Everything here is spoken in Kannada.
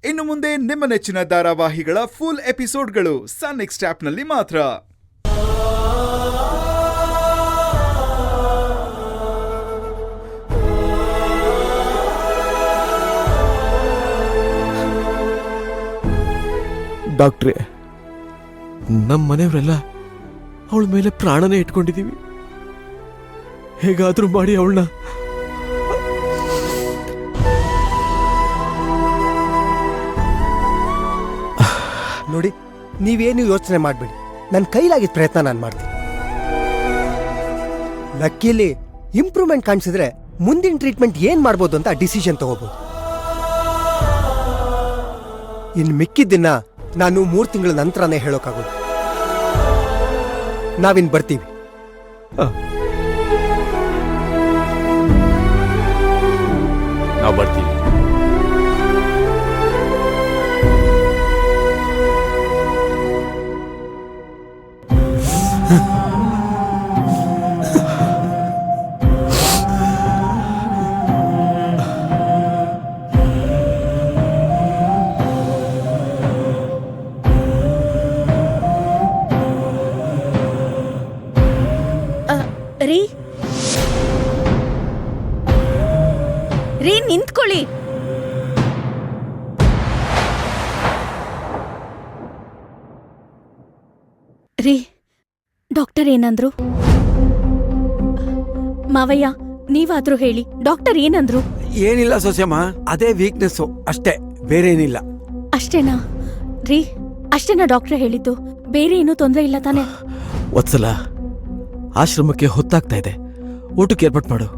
ಇನ್ನು ಮುಂದೆ ನಿಮ್ಮ ನೆಚ್ಚಿನ ಧಾರಾವಾಹಿಗಳ ಫುಲ್ ಎಪಿಸೋಡ್ಗಳು ಸನ್ ನೆಕ್ಸ್ಟ್ ಆಪ್ನಲ್ಲಿ ಮಾತ್ರ. ಡಾಕ್ಟ್ರೇ, ನಮ್ಮ ಮನೆಯವರೆಲ್ಲ ಅವಳ ಮೇಲೆ ಪ್ರಾಣನೇ ಇಟ್ಕೊಂಡಿದ್ದೀವಿ. ಹೇಗಾದ್ರೂ ಮಾಡಿ ಅವಳನ್ನ ನೋಡಿ, ನೀವೇನು ಯೋಚನೆ ಮಾಡಬೇಡಿ. ನನ್ನ ಕೈಲಾಗಿದ್ದ ಪ್ರಯತ್ನ ನಾನು ಮಾಡ್ತೀನಿ. ಲಕ್ಕಿಲಿ ಇಂಪ್ರೂವ್ಮೆಂಟ್ ಕಾಣಿಸಿದ್ರೆ ಮುಂದಿನ ಟ್ರೀಟ್ಮೆಂಟ್ ಏನ್ ಮಾಡ್ಬೋದು ಅಂತ ಡಿಸಿಷನ್ ತಗೋಬಹುದು. ಇನ್ನು ಮಿಕ್ಕಿದ್ದನ್ನ ನಾನು 3 ತಿಂಗಳ ನಂತರನೇ ಹೇಳೋಕ್ಕಾಗೋದು. ನಾವಿನ್ ಬರ್ತೀವಿ. ನಾವು ಬರ್ತೀವಿ. ರೀ ನಿಂತ್ಕೊಳ್ಳಿ. ರೀ, ಡಾಕ್ಟರ್ ಏನಂದ್ರು? ಮಾವಯ್ಯ, ನೀವಾದ್ರೂ ಹೇಳಿ, ಡಾಕ್ಟರ್ ಏನಂದ್ರು? ಏನಿಲ್ಲ ಸೊಸೆಮ್ಮ, ಅದೇ ವೀಕ್ನೆಸ್ ಅಷ್ಟೇ, ಬೇರೆ ಏನಿಲ್ಲ. ಅಷ್ಟೇನಾ ರೀ? ಅಷ್ಟೇನಾ ಡಾಕ್ಟರ್ ಹೇಳಿದ್ದು? ಬೇರೆ ಏನೂ ತೊಂದರೆ ಇಲ್ಲ ತಾನೆ? ವತ್ಸಲ, ಆಶ್ರಮಕ್ಕೆ ಹೊತ್ತಾಗ್ತಾ ಇದೆ, ಊಟಕ್ಕೆ ಏರ್ಪಾಟ್ ಮಾಡು.